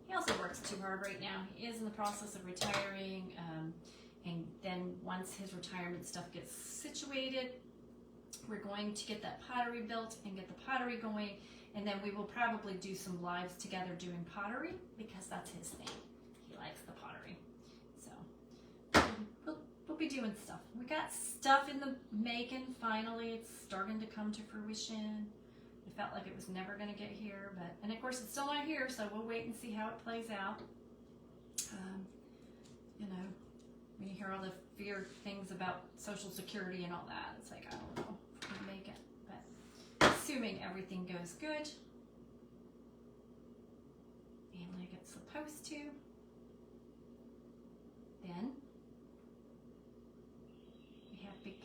He also works too hard right now. He is in the process of retiring, and then once his retirement stuff gets situated, we're going to get that pottery built and get the pottery going, and then we will probably do some lives together doing pottery because that's his thing. He likes the pottery. So we'll be doing stuff. We got stuff in the making finally. It's starting to come to fruition. It felt like it was never going to get here, and of course it's still not here, so we'll wait and see how it plays out. You know, when you hear all the feared things about Social Security and all that, it's like, I don't know if we can make it, but assuming everything goes good and like it's supposed to, then we have big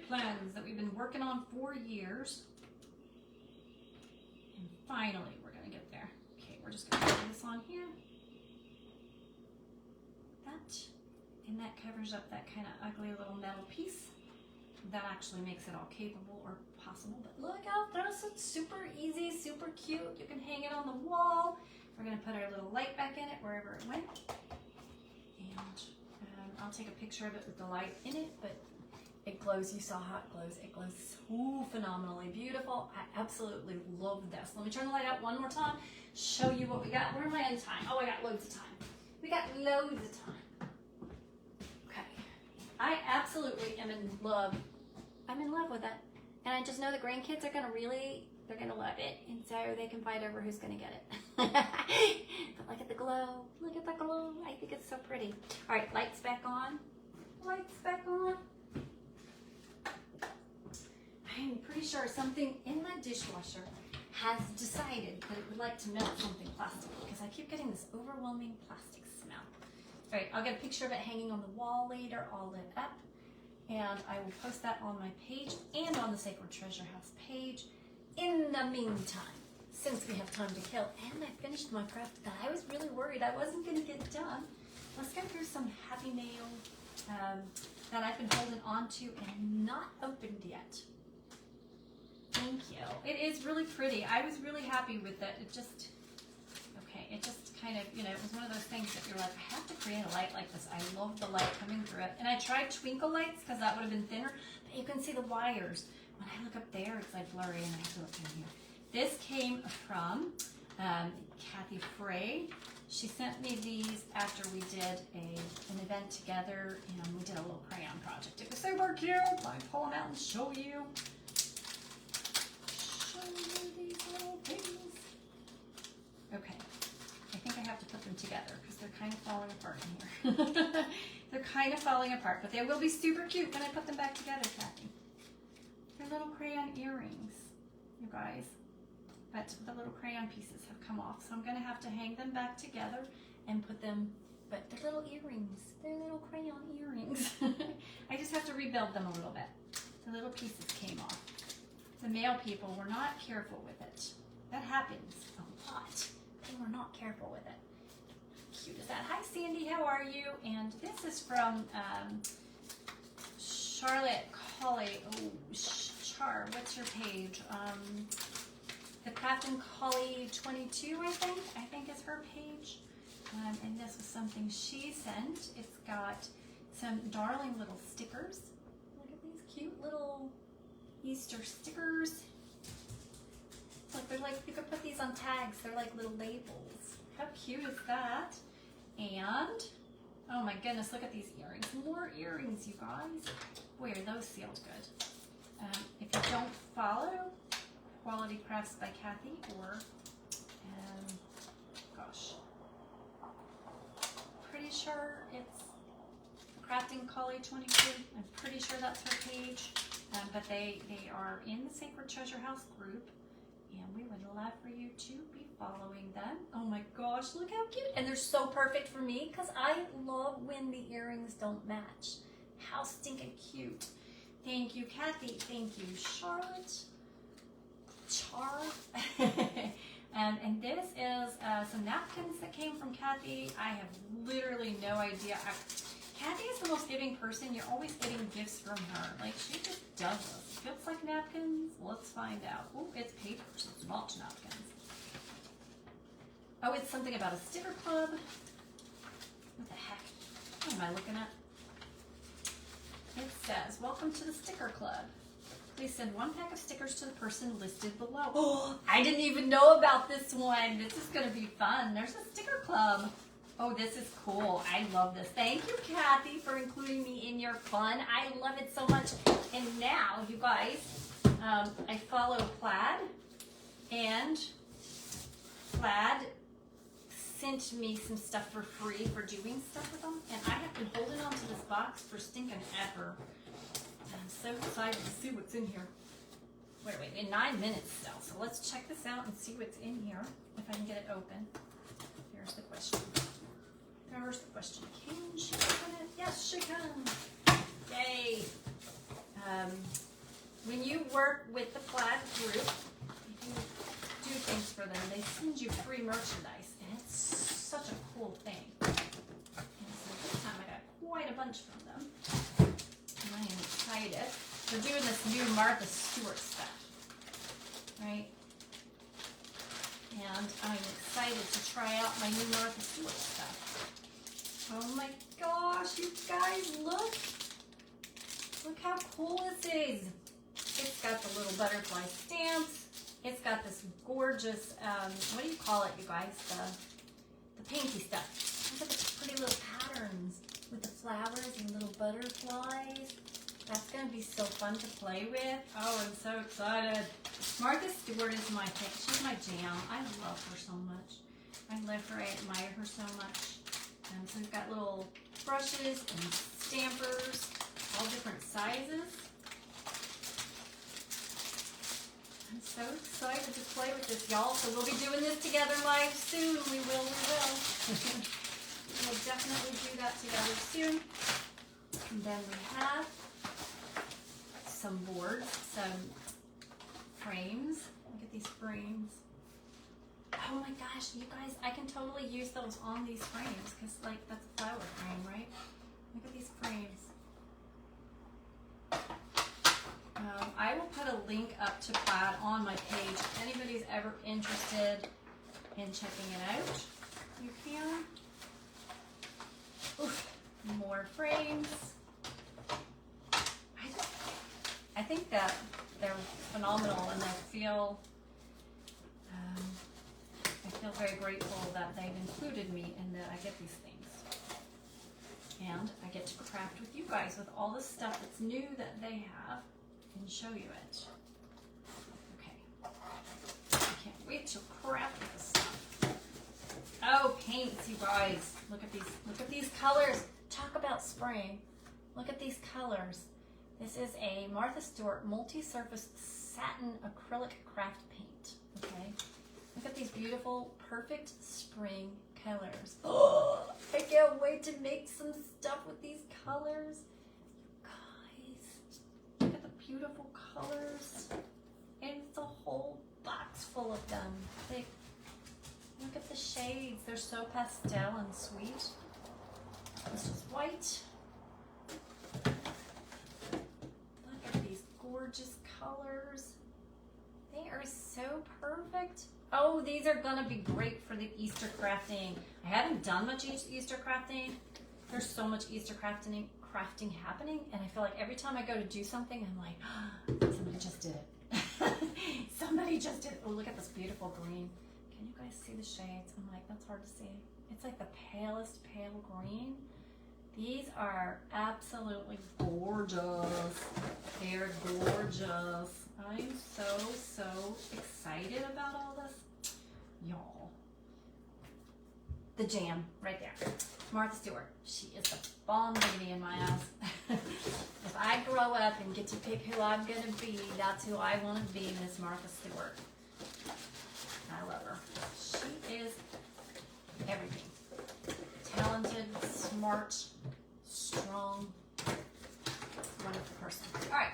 plans that we've been working on for years. And finally, we're gonna get there. Okay, we're just gonna put this on here. And that covers up that kind of ugly little metal piece. That actually makes it all capable or possible. But look out, this is super easy, super cute. You can hang it on the wall. We're gonna put our little light back in it wherever it went. And I'll take a picture of it with the light in it, but it glows. You saw how it glows. It glows so phenomenally beautiful. I absolutely love this. Let me turn the light out one more time, show you what we got. Where am I in time? Oh, I got loads of time. We got loads of time. Okay. I absolutely am in love. I'm in love with it. And I just know the grandkids are they're gonna love it. And so they can fight over who's gonna get it. But look at the glow. Look at the glow. I think it's so pretty. All right, lights back on. Lights back on. I'm pretty sure something in my dishwasher has decided that it would like to melt something plastic because I keep getting this overwhelming plastic smell. All right, I'll get a picture of it hanging on the wall later, all lit up, and I will post that on my page and on the Sacred Treasure House page. In the meantime, since we have time to kill, and I finished my craft that I was really worried I wasn't going to get done, let's go through some Happy Mail that I've been holding on to and not opened yet. Thank you. It is really pretty. I was really happy with it. It just kind of, it was one of those things that you're like, I have to create a light like this. I love the light coming through it. And I tried twinkle lights because that would have been thinner, but you can see the wires. When I look up there, it's like blurry, and I have to look down here. This came from Kathy Frey. She sent me these after we did an event together, and we did a little crayon project. It was super cute. Let me pull them out and show you. These little things. Okay, I think I have to put them together because they're kind of falling apart in here. They're kind of falling apart, but they will be super cute when I put them back together, Kathy. They're little crayon earrings, you guys. But the little crayon pieces have come off, so I'm going to have to hang them back together and put them, but they're little earrings. They're little crayon earrings. I just have to rebuild them a little bit. The little pieces came off. The mail people were not careful with it. That happens a lot. They were not careful with it. cute is that? Hi Sandy, how are you? And this is from Charlotte Colley. Oh, Char, what's your page? The Craftin' Colley 22, I think is her page. And this was something she sent. It's got some darling little stickers. Look at these cute little Easter stickers. Look, they're like, you could put these on tags. They're like little labels. How cute is that? And, oh my goodness, look at these earrings. More earrings, you guys. Boy, are those sealed good. If you don't follow Quality Crafts by Kathy, or, gosh, pretty sure it's Craftin' Colley 22. I'm pretty sure that's her page. But they are in the Sacred Treasure House group, and we would love for you to be following them. Oh my gosh, look how cute. And they're so perfect for me because I love when the earrings don't match. How stinking cute. Thank you, Kathy. Thank you, Charlotte. Char. And this is some napkins that came from Kathy. I have literally no idea. Kathy is the most giving person. You're always getting gifts from her. Like, she just does this. Feels like napkins. Let's find out. Oh, it's paper, so it's not napkins. Oh, it's something about a sticker club. What the heck? What am I looking at? It says, welcome to the sticker club. Please send 1 pack of stickers to the person listed below. Oh, I didn't even know about this one. This is going to be fun. There's a sticker club. Oh, this is cool. I love this. Thank you, Kathy, for including me in your fun. I love it so much. And now, you guys, I follow Plaid, and Plaid sent me some stuff for free for doing stuff with them, and I have been holding on to this box for stinking ever. I'm so excited to see what's in here. Wait, in 9 minutes still, so let's check this out and see what's in here, if I can get it open. Here's the question. There's the question. Can she open it? Yes, she can. Yay. When you work with the Plaid group, if you do things for them, they send you free merchandise, and it's such a cool thing. And so this time I got quite a bunch from them, and I am excited. They're doing this new Martha Stewart stuff, right? And I'm excited to try out my new Martha Stewart stuff. Oh my gosh, you guys, look! Look how cool this is. It's got the little butterfly stamps. It's got this gorgeous, what do you call it, you guys? The painty stuff. Look at the pretty little patterns with the flowers and little butterflies. That's going to be so fun to play with. Oh, I'm so excited. Martha Stewart is my thing. She's my jam. I love her so much. I love her. I admire her so much. So we've got little brushes and stampers, all different sizes. I'm so excited to play with this, y'all. So we'll be doing this together live soon. We will. We'll definitely do that together soon. And then we have some boards, some frames. Look at these frames. Oh my gosh, you guys, I can totally use those on these frames because, like, that's a flower frame, right? Look at these frames. I will put a link up to Plaid on my page. If anybody's ever interested in checking it out, you can. Oof, more frames. I think that they're phenomenal, and I feel very grateful that they've included me and that I get these things. And I get to craft with you guys with all the stuff that's new that they have and show you it. Okay. I can't wait to craft with this stuff. Oh, paints, you guys. Look at these. Look at these colors. Talk about spring. Look at these colors. This is a Martha Stewart multi-surface satin acrylic craft paint. Okay. Look at these beautiful, perfect spring colors. Oh, I can't wait to make some stuff with these colors. You guys, look at the beautiful colors. And it's a whole box full of them. Look at the shades. They're so pastel and sweet. This is white. Look at these gorgeous colors. They are so perfect. Oh, these are gonna be great for the Easter crafting. I haven't done much Easter crafting. There's so much Easter crafting happening, and I feel like every time I go to do something, I'm like, oh, somebody just did it. Somebody just did it. Oh, look at this beautiful green. Can you guys see the shades? I'm like, that's hard to see. It's like the palest pale green. These are absolutely gorgeous. They're gorgeous. I'm so excited about all this. Y'all. The jam right there. Martha Stewart. She is the bomb lady in my eyes. If I grow up and get to pick who I'm going to be, that's who I want to be, Miss Martha Stewart. I love her. She is everything. Talented, smart, strong, wonderful person. All right.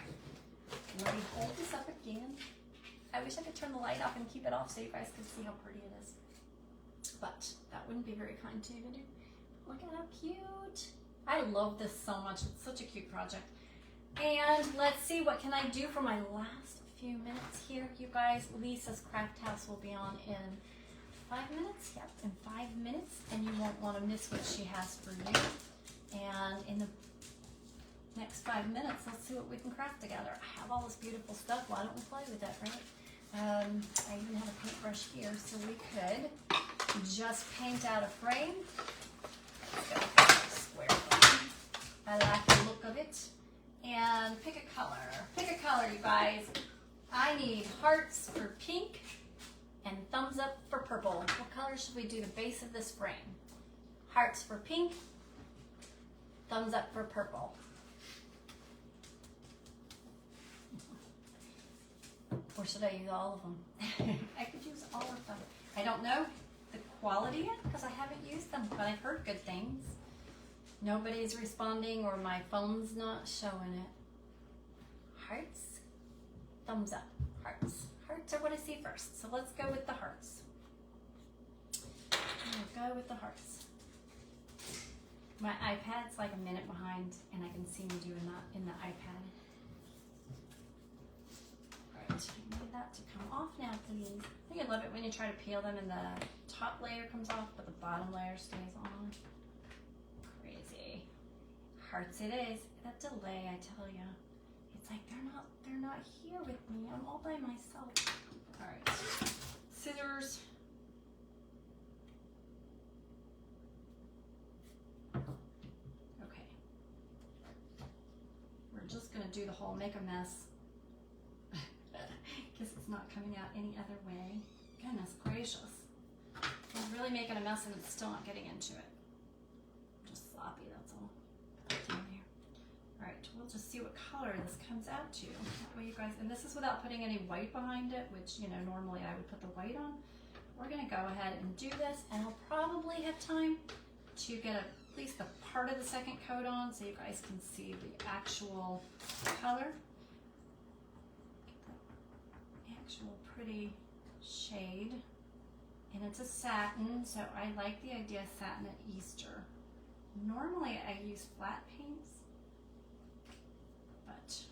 Let me hold this up again. I wish I could turn the light off and keep it off so you guys could see how pretty it is. But that wouldn't be very kind to you to do. Look at how cute. I love this so much. It's such a cute project. And let's see, what can I do for my last few minutes here, you guys? Lisa's Craft House will be on in 5 minutes. Yep, in 5 minutes. And you won't want to miss what she has for you. And in the next 5 minutes, let's see what we can craft together. I have all this beautiful stuff. Why don't we play with it, right? I even have a paintbrush here, so we could just paint out a frame. Let's go with a square frame. I like the look of it. And pick a color. Pick a color, you guys. I need hearts for pink and thumbs up for purple. What color should we do the base of this frame? Hearts for pink, thumbs up for purple. Or should I use all of them? I could use all of them. I don't know the quality yet because I haven't used them, but I've heard good things. Nobody's responding or my phone's not showing it. Hearts, thumbs up, hearts. Hearts are what I see first, so let's go with the hearts. We'll go with the hearts. My iPad's like a minute behind and I can see me doing that in the iPad. I need that to come off now, please. I think I love it when you try to peel them and the top layer comes off, but the bottom layer stays on. Crazy. Hearts it is. That delay, I tell you. It's like they're not here with me. I'm all by myself. All right. Scissors. Okay. We're just gonna do the whole make a mess. Because it's not coming out any other way. Goodness gracious. I'm really making a mess and it's still not getting into it. Just sloppy, that's all. Alright, we'll just see what color this comes out to. That way you guys, and this is without putting any white behind it, which, you know, normally I would put the white on. We're going to go ahead and do this, and I'll probably have time to get at least the part of the second coat on so you guys can see the actual color. Actual pretty shade, and it's a satin, so I like the idea of satin at Easter. Normally I use flat paints, but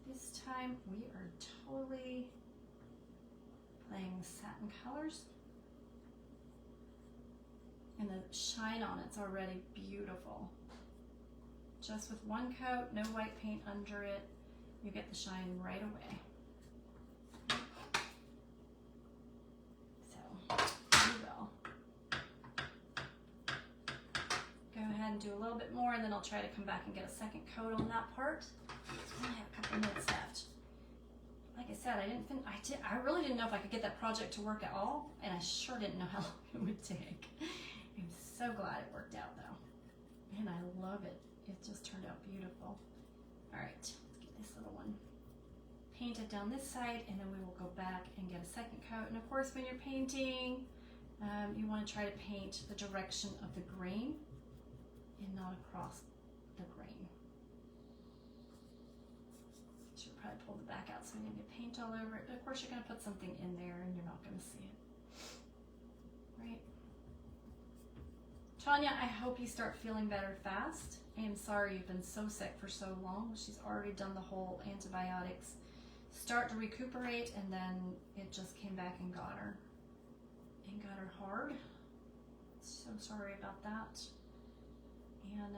this time we are totally playing satin colors, and the shine on it's already beautiful. Just with one coat, no white paint under it, you get the shine right away. So, you will. Go ahead and do a little bit more, and then I'll try to come back and get a second coat on that part. I have a couple minutes left. Like I said, I really didn't know if I could get that project to work at all, and I sure didn't know how long it would take. I'm so glad it worked out though. And I love it. It just turned out beautiful. All right. This little one. Paint it down this side, and then we will go back and get a second coat. And of course, when you're painting, you want to try to paint the direction of the grain and not across the grain. Should probably pull the back out so you didn't get paint all over it. But of course, you're going to put something in there and you're not going to see it. Tanya, I hope you start feeling better fast. I am sorry you've been so sick for so long. She's already done the whole antibiotics. Start to recuperate, and then it just came back and got her. And got her hard. So sorry about that. And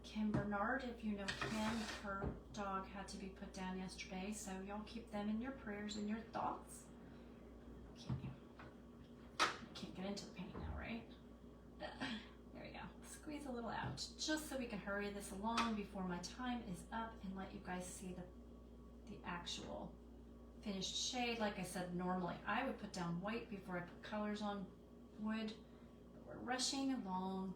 Kim Bernard, if you know Kim, her dog had to be put down yesterday, so y'all keep them in your prayers and your thoughts. Can't get into the paint now, right? There we go. Squeeze a little out, just so we can hurry this along before my time is up and let you guys see the actual finished shade. Like I said, normally I would put down white before I put colors on wood, but we're rushing along,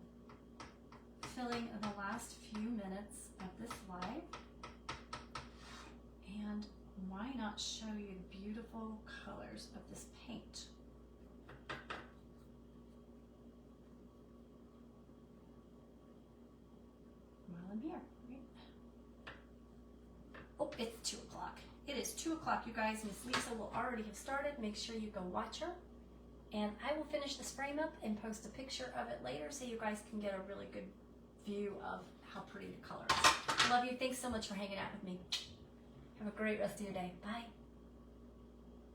filling the last few minutes of this live. And why not show you the beautiful colors of this paint? While I'm here, right? Oh, it's 2 o'clock. It is 2 o'clock, you guys. Miss Lisa will already have started. Make sure you go watch her. And I will finish this frame up and post a picture of it later so you guys can get a really good view of how pretty the color is. Love you. Thanks so much for hanging out with me. Have a great rest of your day. Bye.